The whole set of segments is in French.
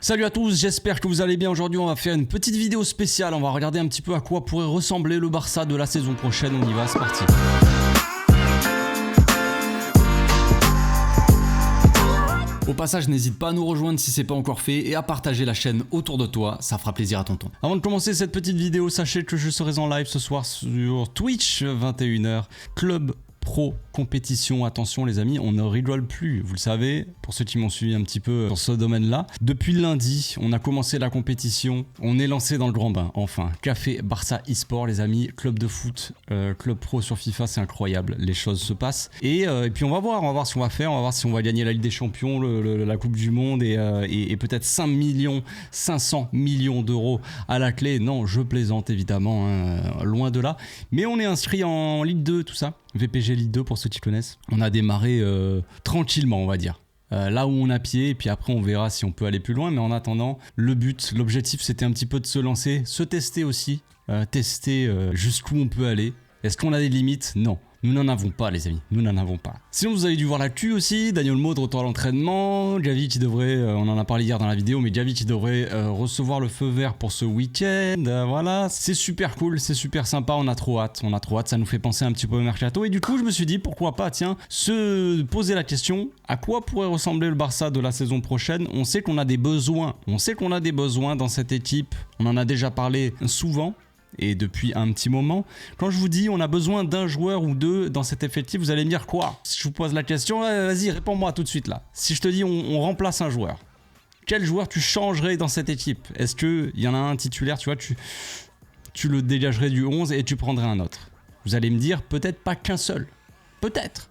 Salut à tous, j'espère que vous allez bien. Aujourd'hui on va faire une petite vidéo spéciale, on va regarder un petit peu à quoi pourrait ressembler le Barça de la saison prochaine. On y va, c'est parti. Au passage, n'hésite pas à nous rejoindre si c'est pas encore fait et à partager la chaîne autour de toi, ça fera plaisir à tonton. Avant de commencer cette petite vidéo, sachez que je serai en live ce soir sur Twitch, 21h, Club Pro compétition. Attention les amis, on ne rigole plus, vous le savez, pour ceux qui m'ont suivi un petit peu dans ce domaine-là. Depuis lundi, on a commencé la compétition, on est lancé dans le grand bain, enfin. Café Barça eSport les amis, club de foot, club pro sur FIFA, c'est incroyable, les choses se passent. Et puis on va voir ce qu'on va faire, on va voir si on va gagner la Ligue des Champions, la Coupe du Monde et peut-être 500 millions d'euros à la clé. Non, je plaisante évidemment, hein, loin de là. Mais on est inscrit en Ligue 2, tout ça. VPG Ligue 2 pour ceux qui connaissent. On a démarré tranquillement, on va dire. Là où on a pied, et puis après on verra si on peut aller plus loin. Mais en attendant, l'objectif c'était un petit peu de se lancer, se tester aussi, tester jusqu'où on peut aller. Est-ce qu'on a des limites? Non. Nous n'en avons pas les amis, nous n'en avons pas. Sinon vous avez dû voir l'actu aussi, Daniel Olmo de retour à l'entraînement, Gavi qui devrait, on en a parlé hier dans la vidéo, mais Gavi qui devrait recevoir le feu vert pour ce week-end, voilà. C'est super cool, c'est super sympa, on a trop hâte, ça nous fait penser un petit peu au mercato. Et du coup je me suis dit pourquoi pas, tiens, se poser la question, à quoi pourrait ressembler le Barça de la saison prochaine? On sait qu'on a des besoins, dans cette équipe, on en a déjà parlé souvent. Et depuis un petit moment, quand je vous dis on a besoin d'un joueur ou deux dans cet effectif, vous allez me dire quoi? Si je vous pose la question, vas-y réponds-moi tout de suite là. Si je te dis on remplace un joueur, quel joueur tu changerais dans cette équipe? Est-ce qu'il y en a un titulaire, tu vois, tu le dégagerais du 11 et tu prendrais un autre? Vous allez me dire peut-être pas qu'un seul, peut-être.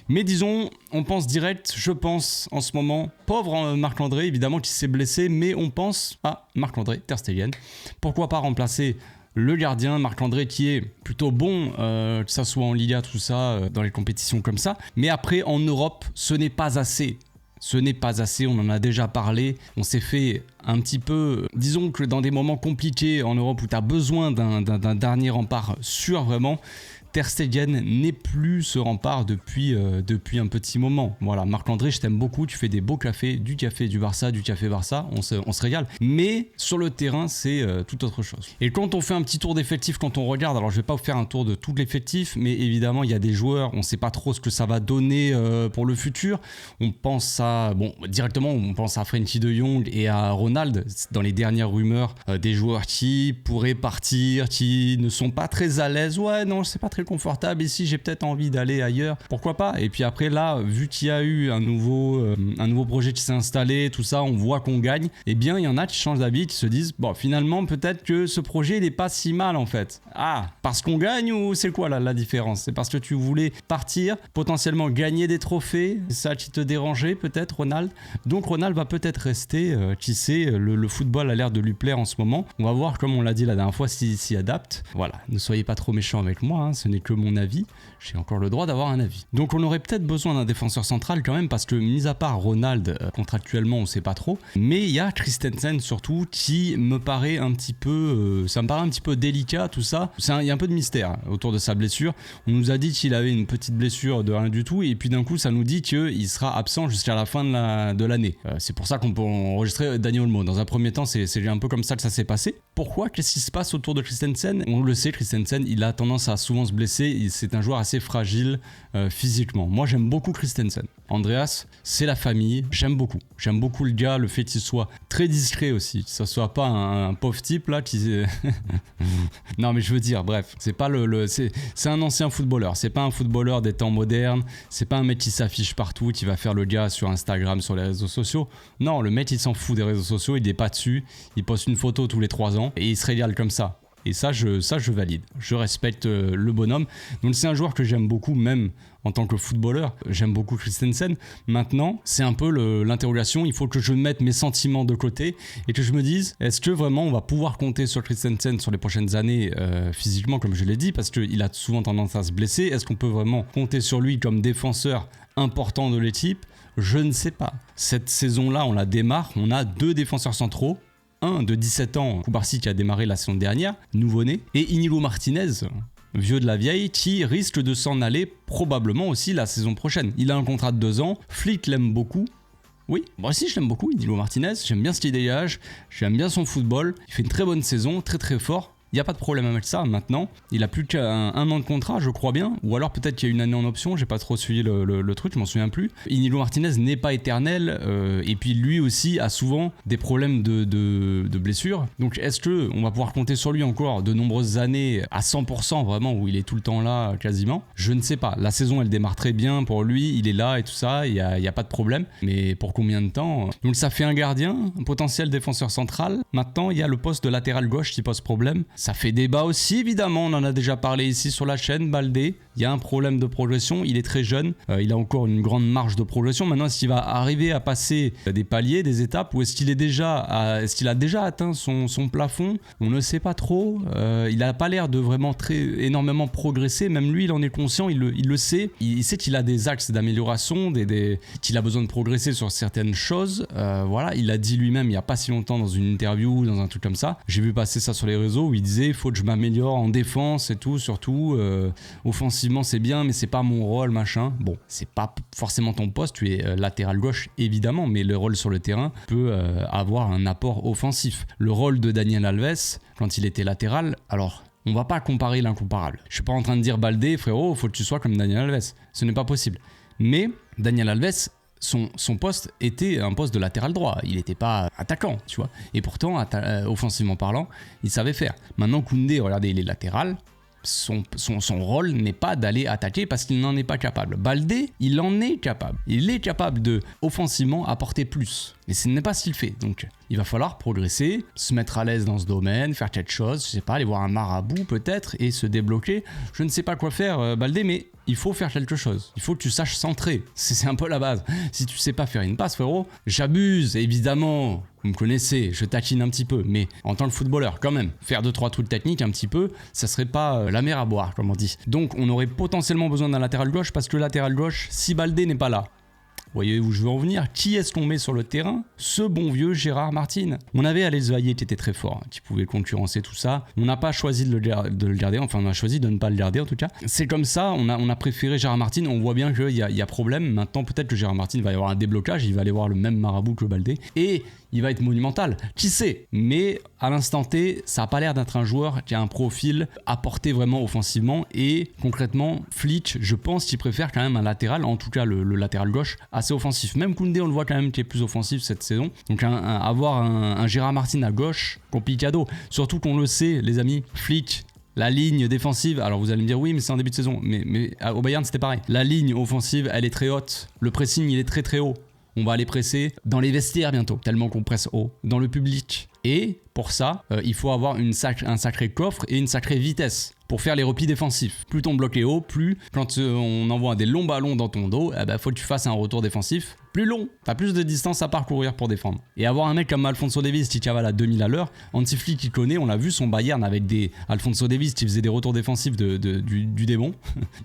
Mais disons, on pense direct, je pense en ce moment, pauvre Marc-André évidemment qui s'est blessé, mais on pense à Marc-André Ter Stegen. Pourquoi pas remplacer le gardien Marc-André qui est plutôt bon, que ça soit en Liga, tout ça, dans les compétitions comme ça. Mais après en Europe, ce n'est pas assez. Ce n'est pas assez, on en a déjà parlé, on s'est fait un petit peu, disons que dans des moments compliqués en Europe où tu as besoin d'un dernier rempart sûr vraiment, Ter Stegen n'est plus ce rempart depuis un petit moment. Voilà, Marc-André, je t'aime beaucoup, tu fais des beaux cafés, du Barça, on se régale. Mais sur le terrain, c'est tout autre chose. Et quand on fait un petit tour d'effectif, quand on regarde, alors je vais pas vous faire un tour de tout l'effectif, mais évidemment, il y a des joueurs, on sait pas trop ce que ça va donner pour le futur. On pense directement, on pense à Frenkie de Jong et à Ronald, dans les dernières rumeurs, des joueurs qui pourraient partir, qui ne sont pas très à l'aise. Ouais, non, c'est pas très confortable ici, j'ai peut-être envie d'aller ailleurs, pourquoi pas. Et puis après là, vu qu'il y a eu un nouveau projet qui s'est installé, tout ça, on voit qu'on gagne, et bien il y en a qui changent d'avis, qui se disent bon finalement peut-être que ce projet il est pas si mal en fait. Ah, parce qu'on gagne ou c'est quoi la différence? C'est parce que tu voulais partir, potentiellement gagner des trophées, c'est ça qui te dérangeait peut-être Ronald? Donc Ronald va peut-être rester, qui sait, le football a l'air de lui plaire en ce moment, on va voir comme on l'a dit la dernière fois s'y adapte. Voilà, ne soyez pas trop méchants avec moi, hein, ce n'est que mon avis, j'ai encore le droit d'avoir un avis. Donc on aurait peut-être besoin d'un défenseur central quand même, parce que mis à part Ronald, contractuellement on sait pas trop, mais il y a Christensen surtout qui me paraît un petit peu, ça me paraît un petit peu délicat tout ça, il y a un peu de mystère autour de sa blessure. On nous a dit qu'il avait une petite blessure de rien du tout, et puis d'un coup ça nous dit qu'il sera absent jusqu'à la fin de l'année. C'est pour ça qu'on peut enregistrer Daniel Olmo. Dans un premier temps c'est un peu comme ça que ça s'est passé. Pourquoi? Qu'est-ce qui se passe autour de Christensen? On le sait, Christensen il a tendance à souvent se blesser, c'est un joueur assez fragile physiquement. Moi j'aime beaucoup Christensen. Andreas, c'est la famille, j'aime beaucoup le gars, le fait qu'il soit très discret aussi, que ça soit pas un pauvre type là qui non mais je veux dire, bref, c'est pas c'est un ancien footballeur, c'est pas un footballeur des temps modernes, c'est pas un mec qui s'affiche partout, qui va faire le gars sur Instagram, sur les réseaux sociaux. Non, le mec il s'en fout des réseaux sociaux, il est pas dessus, il poste une photo tous les 3 ans et il se régale comme ça. Et ça je valide, je respecte le bonhomme. Donc c'est un joueur que j'aime beaucoup, même en tant que footballeur, j'aime beaucoup Christensen. Maintenant, c'est un peu l'interrogation, il faut que je mette mes sentiments de côté et que je me dise, est-ce que vraiment on va pouvoir compter sur Christensen sur les prochaines années physiquement, comme je l'ai dit, parce qu'il a souvent tendance à se blesser. Est-ce qu'on peut vraiment compter sur lui comme défenseur important de l'équipe? Je ne sais pas. Cette saison-là, on la démarre, on a 2 défenseurs centraux, un de 17 ans, Koubarsi qui a démarré la saison dernière, nouveau-né, et Inigo Martinez, vieux de la vieille, qui risque de s'en aller probablement aussi la saison prochaine. Il a un contrat de 2 ans, Flick l'aime beaucoup, Oui, moi aussi je l'aime beaucoup, Inigo Martinez, j'aime bien ce qu'il dégage, j'aime bien son football, il fait une très bonne saison, très très fort. Il n'y a pas de problème avec ça maintenant. Il a plus qu'un an de contrat, je crois bien. Ou alors peut-être qu'il y a une année en option, j'ai pas trop suivi le truc, je m'en souviens plus. Inigo Martinez n'est pas éternel. Et puis lui aussi a souvent des problèmes de blessures. Donc est-ce qu'on va pouvoir compter sur lui encore de nombreuses années à 100% vraiment, où il est tout le temps là quasiment? Je ne sais pas. La saison elle démarre très bien pour lui, il est là et tout ça, il n'y a pas de problème. Mais pour combien de temps? Donc ça fait un gardien, un potentiel défenseur central. Maintenant il y a le poste de latéral gauche qui pose problème. Ça fait débat aussi, évidemment, on en a déjà parlé ici sur la chaîne. Baldé, il y a un problème de progression, il est très jeune, il a encore une grande marge de progression. Maintenant, est-ce qu'il va arriver à passer des paliers, des étapes, ou est-ce qu'il a déjà atteint son plafond? On ne sait pas trop. Il n'a pas l'air de vraiment énormément progresser, même lui il en est conscient, il le sait. Il sait qu'il a des axes d'amélioration, qu'il a besoin de progresser sur certaines choses. Voilà, il l'a dit lui-même il n'y a pas si longtemps dans une interview, dans un truc comme ça. J'ai vu passer ça sur les réseaux où il disait il faut que je m'améliore en défense et tout, surtout offensivement c'est bien mais c'est pas mon rôle machin. Bon, c'est pas forcément ton poste, tu es latéral gauche évidemment, mais le rôle sur le terrain peut avoir un apport offensif. Le rôle de Daniel Alves quand il était latéral, alors on va pas comparer l'incomparable. Je suis pas en train de dire Baldé frérot faut que tu sois comme Daniel Alves, ce n'est pas possible. Mais Daniel Alves, son poste était un poste de latéral droit, il n'était pas attaquant, tu vois. Et pourtant, offensivement parlant, il savait faire. Maintenant, Koundé, regardez, il est latéral. Son rôle n'est pas d'aller attaquer parce qu'il n'en est pas capable. Baldé, il en est capable. Il est capable de, offensivement, apporter plus. Mais ce n'est pas ce qu'il fait. Donc, il va falloir progresser, se mettre à l'aise dans ce domaine, faire quelque chose, je sais pas, aller voir un marabout peut-être et se débloquer. Je ne sais pas quoi faire, Baldé, mais il faut faire quelque chose. Il faut que tu saches centrer. C'est un peu la base. Si tu sais pas faire une passe, frérot, j'abuse, évidemment. Vous me connaissez, je taquine un petit peu, mais en tant que footballeur, quand même, faire 2-3 trucs techniques un petit peu, ça serait pas la mer à boire, comme on dit. Donc, on aurait potentiellement besoin d'un latéral gauche parce que le latéral gauche, si Baldé n'est pas là, vous voyez où je veux en venir? Qui est-ce qu'on met sur le terrain? Ce bon vieux Gérard Martin. On avait Alex Vaillé qui était très fort, qui pouvait concurrencer tout ça. On n'a pas choisi de le garder, enfin on a choisi de ne pas le garder en tout cas. C'est comme ça, on a préféré Gérard Martin. On voit bien qu'il y a problème. Maintenant peut-être que Gérard Martin va y avoir un déblocage, il va aller voir le même marabout que Baldé. Et il va être monumental. Qui sait? Mais à l'instant T, ça n'a pas l'air d'être un joueur qui a un profil apporté vraiment offensivement. Et concrètement, Flick, je pense qu'il préfère quand même un latéral, en tout cas le latéral gauche, assez offensif. Même Koundé, on le voit quand même qui est plus offensif cette saison. Donc avoir un Gérard Martin à gauche, complicado. Surtout qu'on le sait, les amis, Flick, la ligne défensive, alors vous allez me dire oui mais c'est en début de saison, mais au Bayern c'était pareil. La ligne offensive, elle est très haute. Le pressing, il est très très haut. On va aller presser dans les vestiaires bientôt, tellement qu'on presse haut, dans le public. Et pour ça, il faut avoir un sacré coffre et une sacrée vitesse pour faire les replis défensifs. Plus ton bloc est haut, plus quand on envoie des longs ballons dans ton dos, faut que tu fasses un retour défensif plus long. T'as plus de distance à parcourir pour défendre. Et avoir un mec comme Alphonso Davies qui cavale à 2000 à l'heure, Hansi Flick qui connaît, on l'a vu son Bayern avec des Alphonso Davies qui faisait des retours défensifs du démon.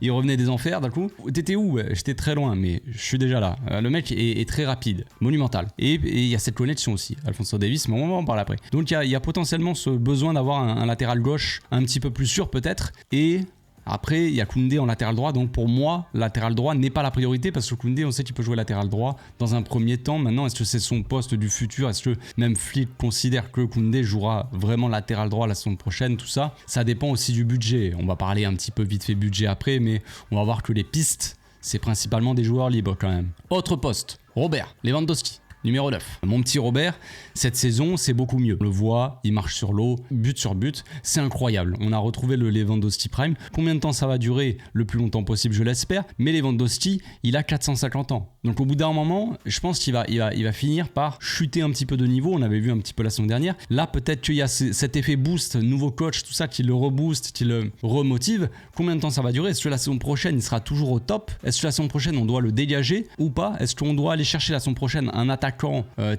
Il revenait des enfers d'un coup. T'étais où? J'étais très loin, mais je suis déjà là. Le mec est très rapide, monumental. Et il y a cette connexion aussi, Alphonso Davies, mais on va en parler après. Donc il y a potentiellement ce besoin d'avoir un latéral gauche un petit peu plus sûr peut-être. Et après, il y a Koundé en latéral droit, donc pour moi, latéral droit n'est pas la priorité parce que Koundé, on sait qu'il peut jouer latéral droit dans un premier temps. Maintenant, est-ce que c'est son poste du futur? Est-ce que même Flick considère que Koundé jouera vraiment latéral droit la saison prochaine? Tout ça, ça dépend aussi du budget. On va parler un petit peu vite fait budget après, mais on va voir que les pistes, c'est principalement des joueurs libres quand même. Autre poste, Robert Lewandowski. Numéro 9. Mon petit Robert, cette saison, c'est beaucoup mieux. On le voit, il marche sur l'eau, but sur but. C'est incroyable. On a retrouvé le Lewandowski Prime. Combien de temps ça va durer? Le plus longtemps possible, je l'espère. Mais Lewandowski, il a 450 ans. Donc au bout d'un moment, je pense qu'il va finir par chuter un petit peu de niveau. On avait vu un petit peu la saison dernière. Là, peut-être qu'il y a cet effet boost, nouveau coach, tout ça, qui le rebooste, qui le remotive. Combien de temps ça va durer? Est-ce que la saison prochaine, il sera toujours au top? Est-ce que la saison prochaine, on doit le dégager ou pas? Est-ce qu'on doit aller chercher la saison prochaine un attaquant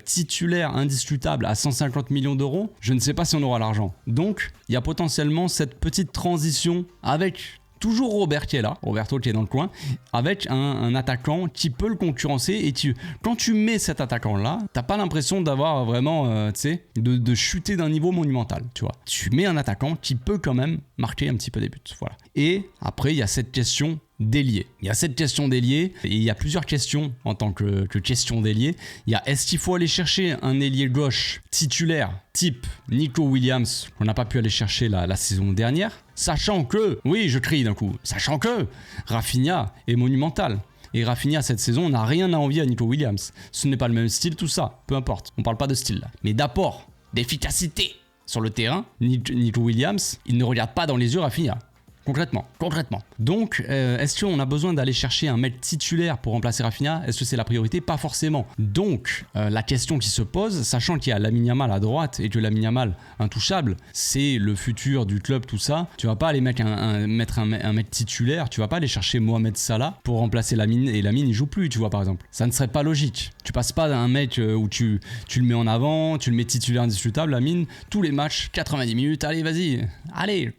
titulaire indiscutable à 150 millions d'euros? Je ne sais pas si on aura l'argent. Donc, il y a potentiellement cette petite transition avec toujours Robert qui est là, Roberto qui est dans le coin, avec un attaquant qui peut le concurrencer. Et quand tu mets cet attaquant-là, t'as pas l'impression d'avoir vraiment, de chuter d'un niveau monumental, tu vois. Tu mets un attaquant qui peut quand même marquer un petit peu des buts, voilà. Et après, il y a cette question d'ailier. Il y a cette question d'ailier et il y a plusieurs questions en tant que question d'ailier. Il y a est-ce qu'il faut aller chercher un ailier gauche titulaire type Nico Williams qu'on n'a pas pu aller chercher la saison dernière, sachant que, oui je crie d'un coup, sachant que Rafinha est monumental. Et Rafinha cette saison n'a rien à envier à Nico Williams. Ce n'est pas le même style, tout ça, peu importe, on parle pas de style là. Mais d'apport, d'efficacité sur le terrain, Nico Williams, il ne regarde pas dans les yeux Rafinha. Concrètement. Donc, est-ce qu'on a besoin d'aller chercher un mec titulaire pour remplacer Rafinha? Est-ce que c'est la priorité? Pas forcément. Donc, la question qui se pose, sachant qu'il y a Lamine Yamal à droite et que Lamine Yamal, intouchable, c'est le futur du club, tout ça, tu vas pas aller mettre un mec titulaire, tu vas pas aller chercher Mohamed Salah pour remplacer Lamine, et Lamine il joue plus, tu vois, par exemple. Ça ne serait pas logique. Tu passes pas d'un mec où tu le mets en avant, tu le mets titulaire indiscutable, Lamine, tous les matchs, 90 minutes, allez, vas-y, allez,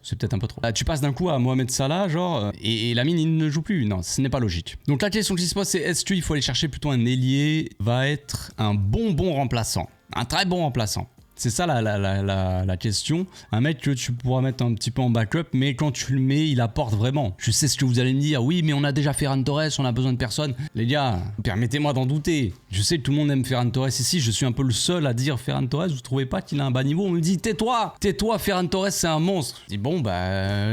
c'est peut-être un peu trop. Tu passes d'un coup à Mohamed Salah, genre, et Lamine il ne joue plus. Non, ce n'est pas logique. Donc la question qui se pose, c'est est-ce qu'il faut aller chercher plutôt un ailier, va être un bon remplaçant, un très bon remplaçant. C'est ça la question. Un mec que tu pourras mettre un petit peu en backup, mais quand tu le mets, il apporte vraiment. Je sais ce que vous allez me dire. Oui, mais on a déjà Ferran Torres, on a besoin de personne. Les gars, permettez-moi d'en douter. Je sais que tout le monde aime Ferran Torres ici. Je suis un peu le seul à dire Ferran Torres. Vous trouvez pas qu'il a un bas niveau? On me dit tais-toi, Ferran Torres, c'est un monstre. Je dis bon,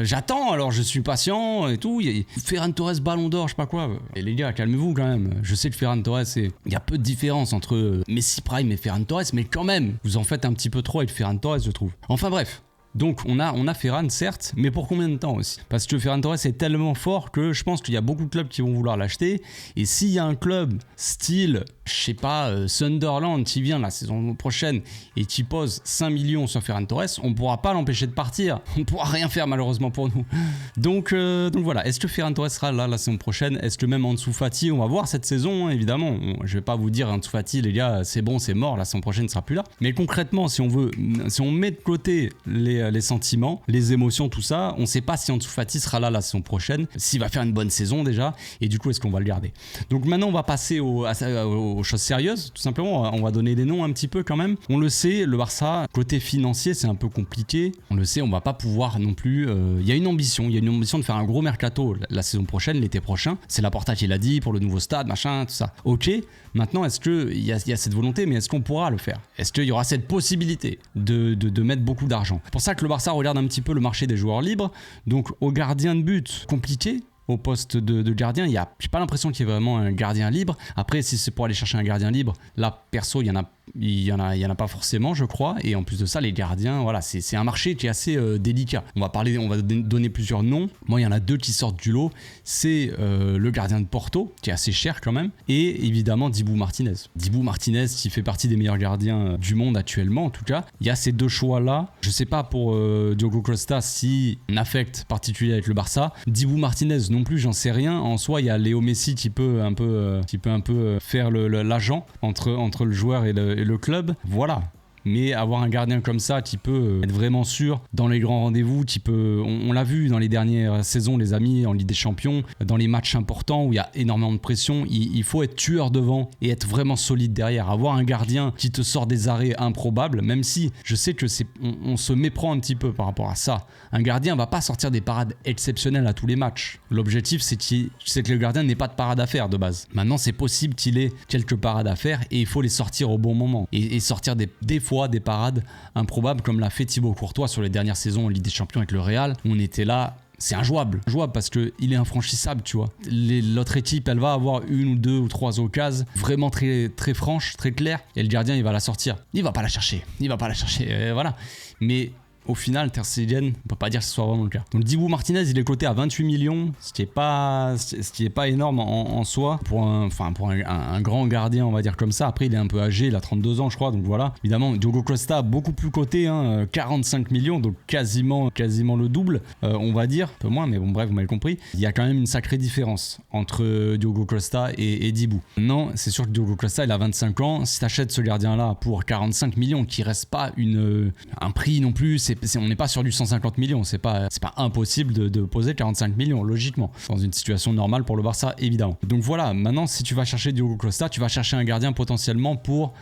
j'attends. Alors je suis patient et tout. Ferran Torres, Ballon d'Or, je sais pas quoi. Et les gars, calmez-vous quand même. Je sais que Ferran Torres, il y a peu de différence entre Messi Prime et Ferran Torres, mais quand même, vous en faites un petit peu trop avec Ferran Torres, je trouve. Enfin bref. Donc on a Ferran certes, mais pour combien de temps aussi? Parce que Ferran Torres est tellement fort que je pense qu'il y a beaucoup de clubs qui vont vouloir l'acheter. Et s'il y a un club style, je sais pas, Sunderland qui vient la saison prochaine et qui pose 5 millions sur Ferran Torres, on ne pourra pas l'empêcher de partir. On ne pourra rien faire malheureusement pour nous. Donc voilà, est-ce que Ferran Torres sera là la saison prochaine? Est-ce que même Ansu Fati, on va voir cette saison, hein, évidemment. Je vais pas vous dire Ansu Fati, les gars, c'est bon, c'est mort, la saison prochaine ne sera plus là. Mais concrètement, si on met de côté les sentiments, les émotions, tout ça, on sait pas si Ansu Fati sera là la saison prochaine, s'il va faire une bonne saison déjà, et du coup est-ce qu'on va le garder. Donc maintenant on va passer aux choses sérieuses, tout simplement, on va donner des noms un petit peu quand même. On le sait, le Barça, côté financier c'est un peu compliqué, on le sait, on va pas pouvoir non plus, il y a une ambition de faire un gros mercato la saison prochaine, l'été prochain, c'est Laporta qui l'a dit, pour le nouveau stade, machin, tout ça. Ok, maintenant est-ce qu'il y a cette volonté, mais est-ce qu'on pourra le faire? Est-ce qu'il y aura cette possibilité de mettre beaucoup d'argent? C'est pour ça que le Barça regarde un petit peu le marché des joueurs libres. Donc au gardien de but, compliqué. Au poste de gardien, j'ai pas l'impression qu'il y ait vraiment un gardien libre. Après, si c'est pour aller chercher un gardien libre, là perso il y en a pas forcément, je crois. Et en plus de ça, les gardiens, voilà, c'est un marché qui est assez délicat. On va donner plusieurs noms. Moi, il y en a deux qui sortent du lot. C'est le gardien de Porto, qui est assez cher quand même, et évidemment Dibou Martinez. Dibou Martinez, qui fait partie des meilleurs gardiens du monde actuellement, en tout cas. Il y a ces deux choix-là. Je sais pas pour Diogo Costa si un affect particulier avec le Barça. Dibou Martinez non plus, j'en sais rien. En soi, il y a Léo Messi qui peut un peu faire l'agent entre le joueur et le club. Voilà. Mais avoir un gardien comme ça qui peut être vraiment sûr dans les grands rendez-vous, on l'a vu dans les dernières saisons, les amis, en Ligue des Champions, dans les matchs importants où il y a énormément de pression, il faut être tueur devant et être vraiment solide derrière. Avoir un gardien qui te sort des arrêts improbables, même si je sais que on se méprend un petit peu par rapport à ça. Un gardien va pas sortir des parades exceptionnelles à tous les matchs. L'objectif, c'est que le gardien n'ait pas de parade à faire de base. Maintenant, c'est possible qu'il ait quelques parades à faire et il faut les sortir au bon moment et sortir des fois des parades improbables comme l'a fait Thibaut Courtois sur les dernières saisons en Ligue des Champions avec le Real. On était là, c'est injouable parce qu'il est infranchissable, tu vois. L'autre équipe, elle va avoir une ou deux ou trois occasions vraiment très, très franches, très claires, et le gardien, il va la sortir. Il va pas la chercher, voilà. Mais au final, Ter Stegen, on peut pas dire que ce soit vraiment le cas. Donc Dibou Martinez, il est coté à 28 millions, ce qui est pas énorme en soi pour un grand gardien, on va dire comme ça. Après, il est un peu âgé, il a 32 ans, je crois, donc voilà. Évidemment, Diogo Costa, beaucoup plus coté, 45 millions, donc quasiment le double, on va dire, un peu moins, mais bon, bref, vous m'avez compris. Il y a quand même une sacrée différence entre Diogo Costa et Dibou. Non, c'est sûr que Diogo Costa, il a 25 ans. Si t'achètes ce gardien-là pour 45 millions, qui reste pas un prix non plus, on n'est pas sur du 150 millions, c'est pas impossible de poser 45 millions, logiquement, dans une situation normale pour le Barça, évidemment. Donc voilà, maintenant, si tu vas chercher Diogo Costa, tu vas chercher un gardien potentiellement pour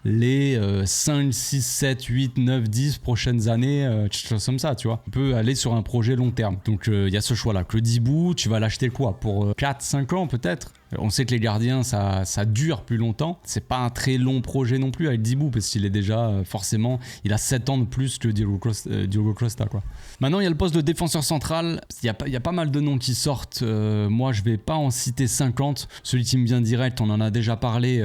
les 5, 6, 7, 8, 9, 10 prochaines années, quelque chose comme ça, tu vois. Tu peux aller sur un projet long terme. Donc il y a ce choix-là. Claude Dibou, tu vas l'acheter quoi? Pour 4, 5 ans peut-être? On sait que les gardiens, ça dure plus longtemps. C'est pas un très long projet non plus avec Dibou, parce qu'il est déjà forcément, il a 7 ans de plus que Diogo Costa, quoi. Maintenant, il y a le poste de défenseur central. Il y a pas mal de noms qui sortent. Moi, je vais pas en citer 50. Celui qui me vient direct, on en a déjà parlé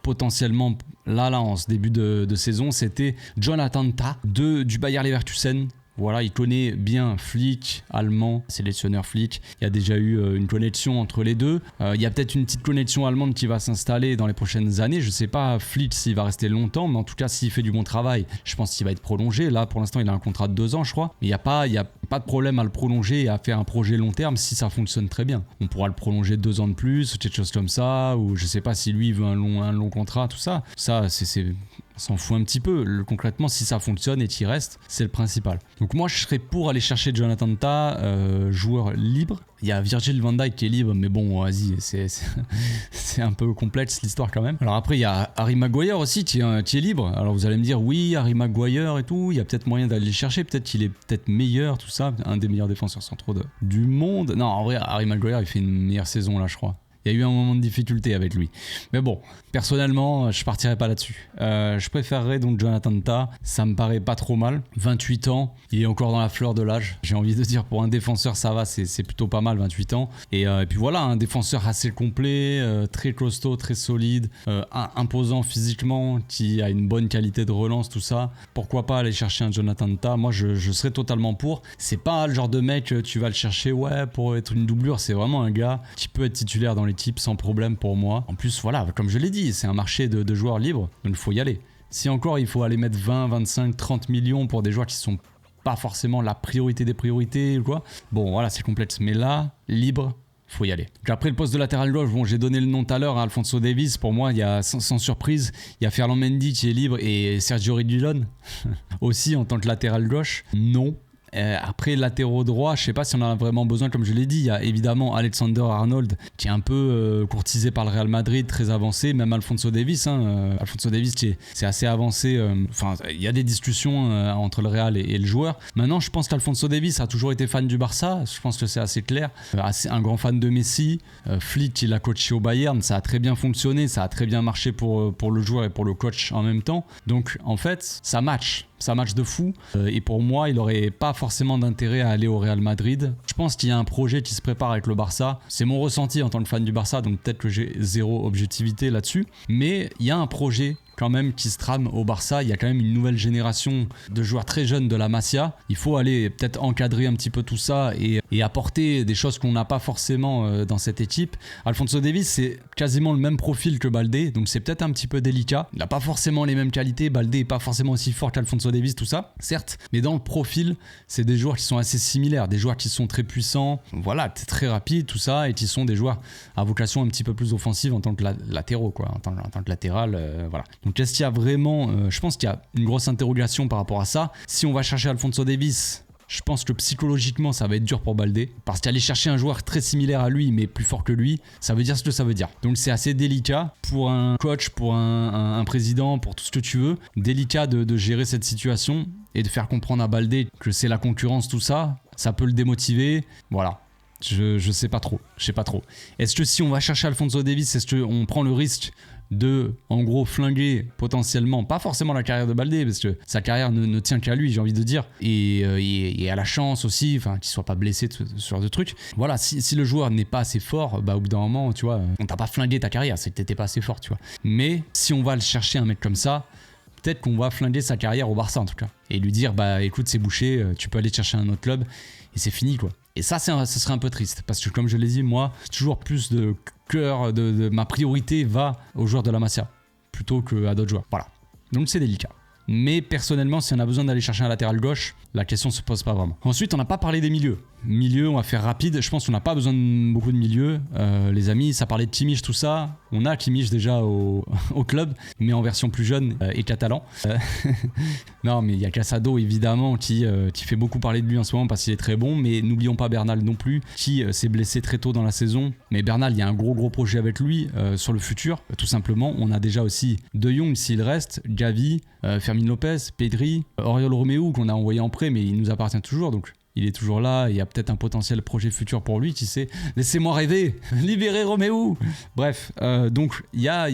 potentiellement là en ce début de saison, c'était Jonathan Tah du Bayer Leverkusen. Voilà, il connaît bien Flick, allemand, sélectionneur Flick. Il y a déjà eu une connexion entre les deux. Il y a peut-être une petite connexion allemande qui va s'installer dans les prochaines années. Je ne sais pas Flick s'il va rester longtemps, mais en tout cas, s'il fait du bon travail, je pense qu'il va être prolongé. Là, pour l'instant, il a un contrat de 2 ans, je crois. Mais il n'y a pas de problème à le prolonger et à faire un projet long terme si ça fonctionne très bien. On pourra le prolonger 2 ans de plus, quelque chose comme ça, ou je ne sais pas si lui veut un long contrat, tout ça. Ça, on s'en fout un petit peu. Concrètement, si ça fonctionne et qu'il reste, c'est le principal. Donc moi, je serais pour aller chercher Jonathan Tah, joueur libre. Il y a Virgil van Dijk qui est libre, mais bon, vas-y, c'est un peu complexe l'histoire quand même. Alors après, il y a Harry Maguire aussi qui est libre. Alors vous allez me dire, oui, Harry Maguire et tout, il y a peut-être moyen d'aller le chercher, peut-être qu'il est peut-être meilleur, tout ça, un des meilleurs défenseurs centraux du monde. Non, en vrai, Harry Maguire, il fait une meilleure saison là, je crois. Il y a eu un moment de difficulté avec lui. Mais bon, personnellement, je partirais pas là-dessus. Je préférerais donc Jonathan Tah. Ça me paraît pas trop mal. 28 ans, il est encore dans la fleur de l'âge. J'ai envie de dire, pour un défenseur, ça va, c'est plutôt pas mal, 28 ans. Et puis voilà, un défenseur assez complet, très costaud, très solide, imposant physiquement, qui a une bonne qualité de relance, tout ça. Pourquoi pas aller chercher un Jonathan Tah? Moi, je serais totalement pour. C'est pas le genre de mec, tu vas le chercher, ouais, pour être une doublure. C'est vraiment un gars qui peut être titulaire dans les type sans problème pour moi. En plus, voilà, comme je l'ai dit, c'est un marché de joueurs libres, donc il faut y aller. Si encore il faut aller mettre 20, 25, 30 millions pour des joueurs qui sont pas forcément la priorité des priorités ou quoi, bon voilà, c'est complexe. Mais là, libre, faut y aller. Donc après le poste de latéral gauche, bon, j'ai donné le nom tout à l'heure à Alphonso Davies. Pour moi, il y a sans surprise, il y a Ferland Mendy qui est libre et Sergio Reguilón aussi en tant que latéral gauche. Non. Après latéraux droit, je sais pas si on en a vraiment besoin, comme je l'ai dit. Il y a évidemment Alexander-Arnold qui est un peu courtisé par le Real Madrid, très avancé, même Alphonso Davies. Alphonso Davies c'est assez avancé. Enfin, il y a des discussions entre le Real et le joueur. Maintenant, je pense qu'Alphonso Davies a toujours été fan du Barça. Je pense que c'est assez clair. Un grand fan de Messi. Flick, il a coaché au Bayern. Ça a très bien fonctionné. Ça a très bien marché pour le joueur et pour le coach en même temps. Donc, en fait, ça match. Ça match de fou et pour moi il aurait pas forcément d'intérêt à aller au Real Madrid. Je pense qu'il y a un projet qui se prépare avec le Barça, c'est mon ressenti en tant que fan du Barça, donc peut-être que j'ai zéro objectivité là-dessus, mais il y a un projet quand même qui se trame au Barça. Il y a quand même une nouvelle génération de joueurs très jeunes de la Masia. Il faut aller peut-être encadrer un petit peu tout ça et apporter des choses qu'on n'a pas forcément dans cette équipe. Alphonso Davies, c'est quasiment le même profil que Baldé, donc c'est peut-être un petit peu délicat. Il n'a pas forcément les mêmes qualités. Baldé n'est pas forcément aussi fort qu'Alphonso Davies, tout ça, certes, mais dans le profil, c'est des joueurs qui sont assez similaires, des joueurs qui sont très puissants, voilà, très rapides, tout ça, et qui sont des joueurs à vocation un petit peu plus offensive en tant que latéraux, quoi, en tant que latéral, voilà. Donc est-ce qu'il y a vraiment, je pense qu'il y a une grosse interrogation par rapport à ça. Si on va chercher Alphonso Davies, je pense que psychologiquement ça va être dur pour Baldé, parce qu'aller chercher un joueur très similaire à lui mais plus fort que lui, ça veut dire ce que ça veut dire. Donc c'est assez délicat pour un coach, pour un président, pour tout ce que tu veux, délicat de gérer cette situation et de faire comprendre à Baldé que c'est la concurrence, tout ça, ça peut le démotiver, voilà. Je sais pas trop, Est-ce que si on va chercher Alphonso Davies, est-ce qu'on prend le risque de, en gros, flinguer potentiellement, pas forcément la carrière de Baldé, parce que sa carrière ne tient qu'à lui, j'ai envie de dire, et à la chance aussi, enfin, qu'il soit pas blessé, ce genre de trucs. Voilà, si le joueur n'est pas assez fort, bah au bout d'un moment, tu vois, on t'a pas flingué ta carrière, c'est que t'étais pas assez fort, tu vois. Mais si on va le chercher un mec comme ça, peut-être qu'on va flinguer sa carrière au Barça en tout cas, et lui dire, bah écoute, c'est bouché, tu peux aller chercher un autre club, et c'est fini, quoi. Et ça serait un peu triste, parce que comme je l'ai dit, moi, toujours plus de cœur, de ma priorité va aux joueurs de la Masia, plutôt qu'à d'autres joueurs. Voilà. Donc c'est délicat. Mais personnellement, si on a besoin d'aller chercher un latéral gauche, la question se pose pas vraiment. Ensuite, on n'a pas parlé des milieux. milieu, on va faire rapide. Je pense qu'on n'a pas besoin de beaucoup de milieux. Les amis, ça parlait de Kimmich, tout ça. On a Kimmich déjà au club, mais en version plus jeune et catalan. Non, mais il y a Casado évidemment qui fait beaucoup parler de lui en ce moment parce qu'il est très bon. Mais n'oublions pas Bernal non plus, qui s'est blessé très tôt dans la saison. Mais Bernal, il y a un gros projet avec lui sur le futur. Tout simplement, on a déjà aussi De Jong s'il reste, Gavi, Fermin Lopez, Pedri, Oriol Romeu qu'on a envoyé en prêt, mais il nous appartient toujours. Donc il est toujours là, il y a peut-être un potentiel projet futur pour lui, qui sait. Laissez-moi rêver, libérez Romeu. Bref, donc il y a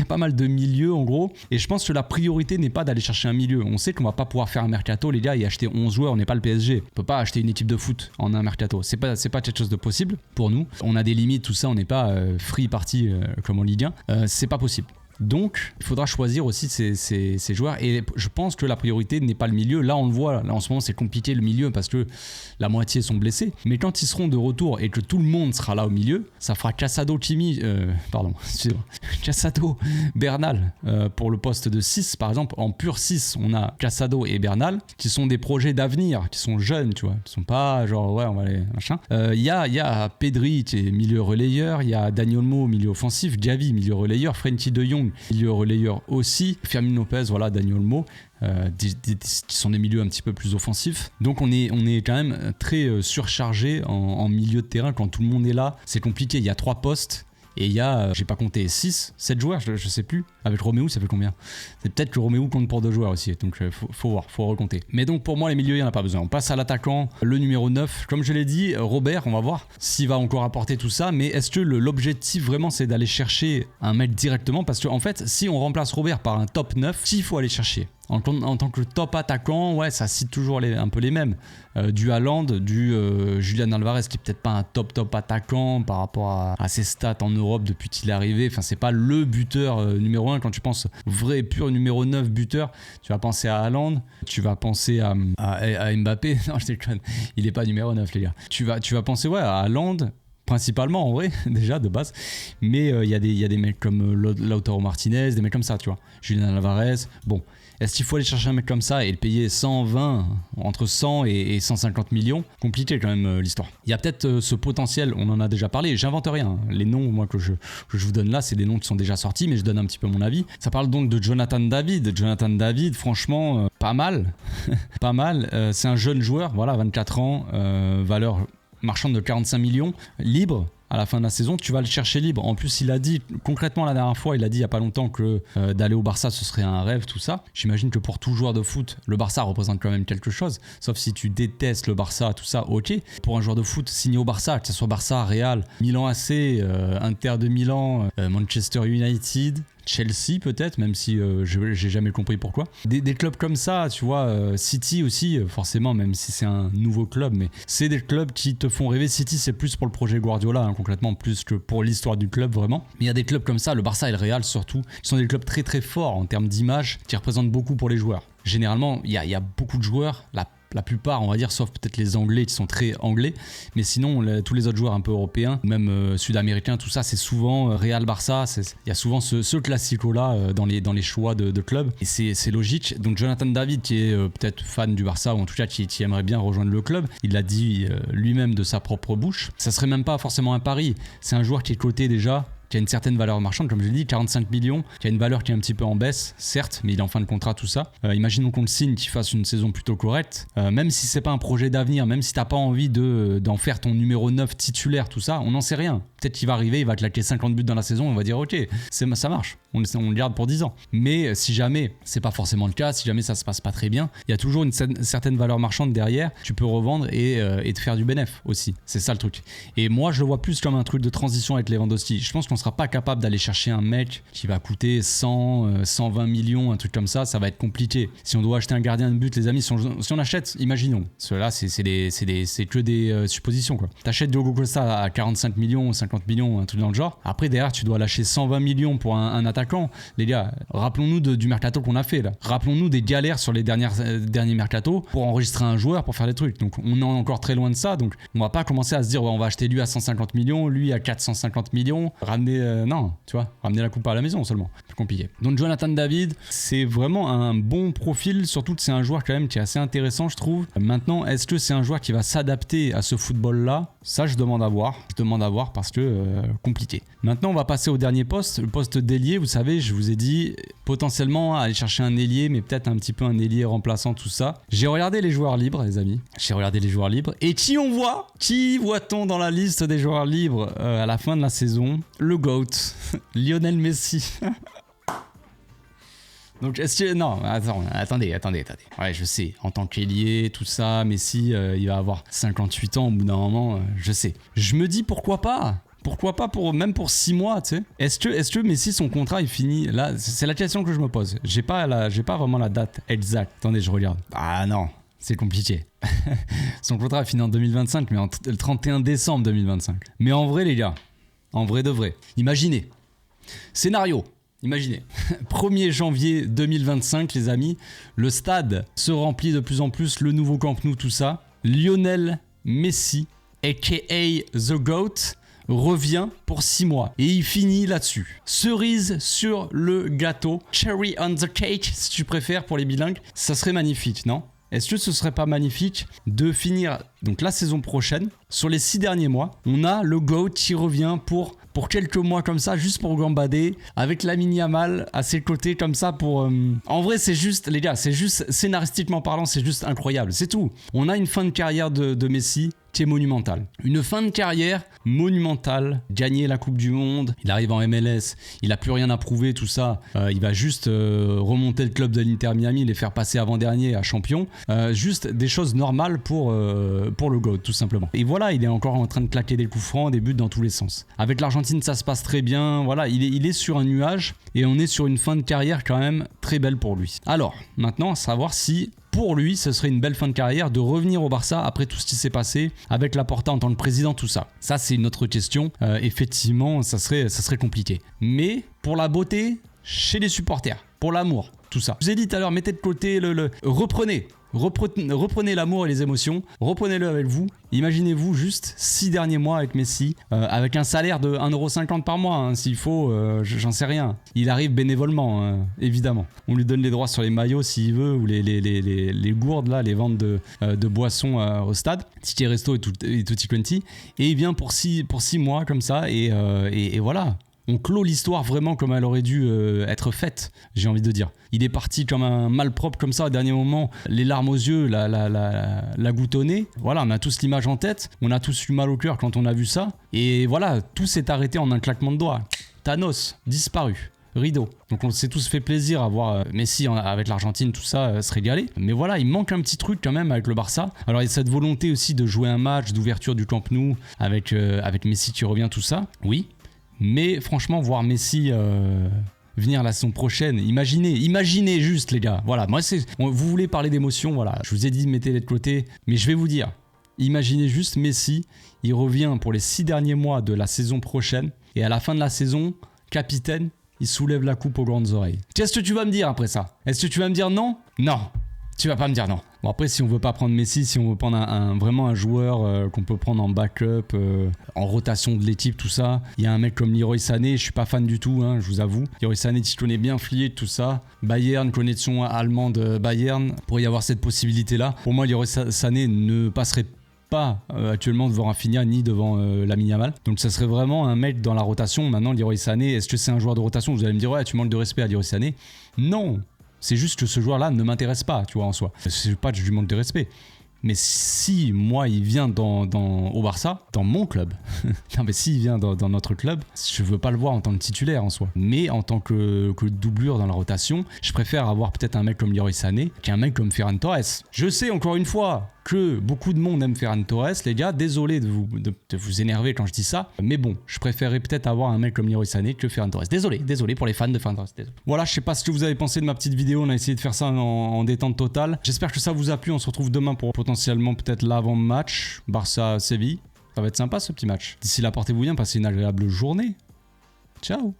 pas mal de milieux en gros, et je pense que la priorité n'est pas d'aller chercher un milieu. On sait qu'on va pas pouvoir faire un mercato, les gars, et acheter 11 joueurs, on n'est pas le PSG. On peut pas acheter une équipe de foot en un mercato, c'est pas quelque chose de possible pour nous. On a des limites, tout ça, on n'est pas free party comme en Ligue 1, c'est pas possible. Donc, il faudra choisir aussi ces joueurs, et je pense que la priorité n'est pas le milieu. Là, on le voit, là en ce moment, c'est compliqué le milieu parce que la moitié sont blessés. Mais quand ils seront de retour et que tout le monde sera là au milieu, ça fera Casado, Casado, Bernal pour le poste de 6, par exemple. En pur 6, on a Casado et Bernal qui sont des projets d'avenir, qui sont jeunes, tu vois. Ils sont pas genre, ouais, on va aller machin. Il y a Pedri qui est milieu relayeur, il y a Dani Olmo, milieu offensif, Gavi, milieu relayeur, Frenkie de Jong, milieu relayeur aussi, Fermin Lopez, voilà, Dani Olmo, qui sont des milieux un petit peu plus offensifs. Donc on est quand même très surchargé en milieu de terrain. Quand tout le monde est là, c'est compliqué. Il y a 3 postes. Et il y a, j'ai pas compté, 6, 7 joueurs, je sais plus. Avec Romeu, ça fait combien? C'est peut-être que Romeu compte pour 2 joueurs aussi, donc faut voir, faut recompter. Mais donc pour moi, les milieux, il n'y en a pas besoin. On passe à l'attaquant, le numéro 9. Comme je l'ai dit, Robert, on va voir s'il va encore apporter tout ça. Mais est-ce que l'objectif vraiment, c'est d'aller chercher un mec directement? Parce qu'en fait, si on remplace Robert par un top 9, qui il faut aller chercher? En tant que top attaquant, ouais, ça cite toujours un peu les mêmes. Du Haaland, du Julian Alvarez, qui est peut-être pas un top attaquant par rapport à ses stats en Europe depuis qu'il est arrivé. Enfin, c'est pas le buteur numéro 1. Quand tu penses vrai pur numéro 9 buteur, tu vas penser à Haaland, tu vas penser à Mbappé. Non, je déconne, il est pas numéro 9, les gars. Tu vas penser à Haaland, principalement en vrai, déjà de base, mais il y a des mecs comme Lautaro Martinez, des mecs comme ça, tu vois, Julian Alvarez. Bon, est-ce qu'il faut aller chercher un mec comme ça et le payer 120, entre 100 et 150 millions? Compliqué quand même l'histoire. Il y a peut-être ce potentiel, on en a déjà parlé, j'invente rien. Les noms moi que je vous donne là, c'est des noms qui sont déjà sortis, mais je donne un petit peu mon avis. Ça parle donc de Jonathan David. Jonathan David, franchement, pas mal. Pas mal. C'est un jeune joueur, voilà, 24 ans, valeur marchande de 45 millions, libre. À la fin de la saison, tu vas le chercher libre. En plus, il a dit concrètement la dernière fois, il a dit il n'y a pas longtemps que d'aller au Barça, ce serait un rêve, tout ça. J'imagine que pour tout joueur de foot, le Barça représente quand même quelque chose. Sauf si tu détestes le Barça, tout ça, ok. Pour un joueur de foot signé au Barça, que ce soit Barça, Real, Milan AC, Inter de Milan, Manchester United, Chelsea peut-être, même si j'ai jamais compris pourquoi. Des clubs comme ça, tu vois, City aussi, forcément, même si c'est un nouveau club, mais c'est des clubs qui te font rêver. City, c'est plus pour le projet Guardiola, concrètement, plus que pour l'histoire du club, vraiment. Mais il y a des clubs comme ça, le Barça et le Real surtout, qui sont des clubs très très forts en termes d'image, qui représentent beaucoup pour les joueurs. Généralement, il y a beaucoup de joueurs, la plupart, on va dire, sauf peut-être les Anglais qui sont très anglais, mais sinon tous les autres joueurs un peu européens, même sud-américains, tout ça, c'est souvent Real Barça, il y a souvent ce classico-là dans les choix de clubs, et c'est logique. Donc Jonathan David, qui est peut-être fan du Barça, ou en tout cas qui aimerait bien rejoindre le club, il l'a dit lui-même de sa propre bouche, ça serait même pas forcément un pari, c'est un joueur qui est coté déjà, qui a une certaine valeur marchande, comme je l'ai dit, 45 millions, qui a une valeur qui est un petit peu en baisse, certes, mais il est en fin de contrat, tout ça. Imaginons qu'on le signe, qu'il fasse une saison plutôt correcte, même si c'est pas un projet d'avenir, même si t'as pas envie d'en faire ton numéro 9 titulaire, tout ça, on n'en sait rien. Peut-être qu'il va arriver, il va claquer 50 buts dans la saison, on va dire ok, ça marche, on le garde pour 10 ans. Mais si jamais c'est pas forcément le cas, si jamais ça se passe pas très bien, il y a toujours une certaine valeur marchande derrière, tu peux revendre et te faire du bénéf aussi, c'est ça le truc. Et moi je le vois plus comme un truc de transition avec Lewandowski. Je pense qu'on sera pas capable d'aller chercher un mec qui va coûter 100, 120 millions, un truc comme ça va être compliqué. Si on doit acheter un gardien de but, les amis, si on achète, imaginons, cela c'est que des suppositions quoi. T'achètes Diogo Costa à 45 millions, 50 150 millions, un truc dans le genre. Après, derrière, tu dois lâcher 120 millions pour un attaquant. Les gars, rappelons-nous du mercato qu'on a fait là. Rappelons-nous des galères sur les derniers mercato pour enregistrer un joueur, pour faire des trucs. Donc, on est encore très loin de ça. Donc, on va pas commencer à se dire, ouais, on va acheter lui à 150 millions, lui à 450 millions. Ramener, non, tu vois, ramener la coupe à la maison seulement. C'est compliqué. Donc, Jonathan David, c'est vraiment un bon profil, surtout que c'est un joueur quand même qui est assez intéressant, je trouve. Maintenant, est-ce que c'est un joueur qui va s'adapter à ce football-là? Ça, je demande à voir. Je demande à voir parce que compliqué. Maintenant, on va passer au dernier poste, le poste d'ailier. Vous savez, je vous ai dit potentiellement aller chercher un ailier, mais peut-être un petit peu un ailier remplaçant, tout ça. J'ai regardé les joueurs libres, les amis. J'ai regardé les joueurs libres. Et qui voit-on dans la liste des joueurs libres à la fin de la saison? Le GOAT, Lionel Messi. Donc, est-ce que... Non, attendez. Ouais, je sais, en tant qu'ailier, tout ça, Messi, il va avoir 58 ans au bout d'un moment, je sais. Je me dis, pourquoi pas? Pourquoi pas même pour 6 mois, tu sais? Est-ce que Messi, son contrat, il finit... Là, c'est la question que je me pose. J'ai pas vraiment la date exacte. Attendez, je regarde. Ah non, c'est compliqué. Son contrat a fini en 2025, mais le 31 décembre 2025. Mais en vrai, les gars, en vrai de vrai, imaginez. Scénario. Imaginez, 1er janvier 2025, les amis, le stade se remplit de plus en plus, le nouveau Camp Nou, tout ça. Lionel Messi, aka The GOAT, revient pour 6 mois. Et il finit là-dessus. Cerise sur le gâteau, cherry on the cake, si tu préfères, pour les bilingues. Ça serait magnifique, non ? Est-ce que ce serait pas magnifique de finir donc la saison prochaine, sur les 6 derniers mois, on a le GOAT qui revient pour quelques mois comme ça, juste pour gambader, avec Lamine Yamal à ses côtés comme ça pour... En vrai, c'est juste, les gars, c'est juste, scénaristiquement parlant, c'est juste incroyable, c'est tout. On a une fin de carrière de Messi qui est monumentale. Une fin de carrière monumentale, gagner la Coupe du Monde, il arrive en MLS, il a plus rien à prouver, tout ça, il va juste remonter le club de l'Inter Miami, les faire passer avant-dernier à champion, juste des choses normales pour le GOAT, tout simplement. Et voilà, il est encore en train de claquer des coups francs, des buts dans tous les sens. Avec l'Argentine, ça se passe très bien, voilà, il est sur un nuage, et on est sur une fin de carrière quand même très belle pour lui. Alors, maintenant, à savoir si... Pour lui, ce serait une belle fin de carrière de revenir au Barça après tout ce qui s'est passé avec Laporta en tant que président, tout ça. Ça, c'est une autre question. Effectivement, ça serait compliqué. Mais pour la beauté, chez les supporters, pour l'amour, tout ça. Je vous ai dit tout à l'heure, mettez de côté reprenez l'amour et les émotions, reprenez-le avec vous. Imaginez-vous juste 6 derniers mois avec Messi, avec un salaire de 1,50€ par mois, hein, s'il faut, j'en sais rien. Il arrive bénévolement, évidemment. On lui donne les droits sur les maillots s'il veut, ou les gourdes, là, les ventes de boissons au stade, ticket resto et tutti quanti. Et il vient pour 6 mois comme ça, et voilà. On clôt l'histoire vraiment comme elle aurait dû être faite, j'ai envie de dire. Il est parti comme un malpropre comme ça au dernier moment, les larmes aux yeux, la goutte au nez. Voilà, on a tous l'image en tête, on a tous eu mal au cœur quand on a vu ça. Et voilà, tout s'est arrêté en un claquement de doigts. Thanos, disparu. Rideau. Donc on s'est tous fait plaisir à voir Messi avec l'Argentine, tout ça, se régaler. Mais voilà, il manque un petit truc quand même avec le Barça. Alors il y a cette volonté aussi de jouer un match d'ouverture du Camp Nou avec Messi qui revient, tout ça. Oui. Mais franchement, voir Messi venir la saison prochaine, imaginez juste, les gars. Voilà, moi vous voulez parler d'émotion, voilà. Je vous ai dit mettez-les de côté, mais je vais vous dire, imaginez juste Messi, il revient pour les 6 derniers mois de la saison prochaine, et à la fin de la saison, capitaine, il soulève la coupe aux grandes oreilles. Qu'est-ce que tu vas me dire après ça? Est-ce que tu vas me dire non? Non, tu vas pas me dire non. Bon, après, si on veut pas prendre Messi, si on veut prendre vraiment un joueur qu'on peut prendre en backup, en rotation de l'équipe, tout ça, il y a un mec comme Leroy Sané, je suis pas fan du tout, hein, je vous avoue. Leroy Sané, tu connais bien Flick, tout ça. Bayern, connexion allemande Bayern, pourrait y avoir cette possibilité-là. Pour moi, Leroy Sané ne passerait pas actuellement devant Rafinha ni devant Lamine Yamal. Donc ça serait vraiment un mec dans la rotation. Maintenant, Leroy Sané, est-ce que c'est un joueur de rotation? Vous allez me dire, ouais, tu manques de respect à Leroy Sané. Non! C'est juste que ce joueur-là ne m'intéresse pas, tu vois, en soi. C'est pas que je lui manque de respect. Mais si, moi, il vient au Barça, dans mon club, non mais s'il vient dans notre club, je veux pas le voir en tant que titulaire en soi. Mais en tant que doublure dans la rotation, je préfère avoir peut-être un mec comme Leroy Sané qu'un mec comme Ferran Torres. Je sais, encore une fois, que beaucoup de monde aime Ferran Torres, les gars, désolé de vous énerver quand je dis ça, mais bon, je préférerais peut-être avoir un mec comme Leroy Sané que Ferran Torres. Désolé pour les fans de Ferran Torres. Désolé. Voilà, je sais pas ce que vous avez pensé de ma petite vidéo, on a essayé de faire ça en détente totale. J'espère que ça vous a plu, on se retrouve demain pour potentiellement peut-être l'avant-match Barça-Séville. Ça va être sympa ce petit match. D'ici là, portez-vous bien, passez une agréable journée. Ciao.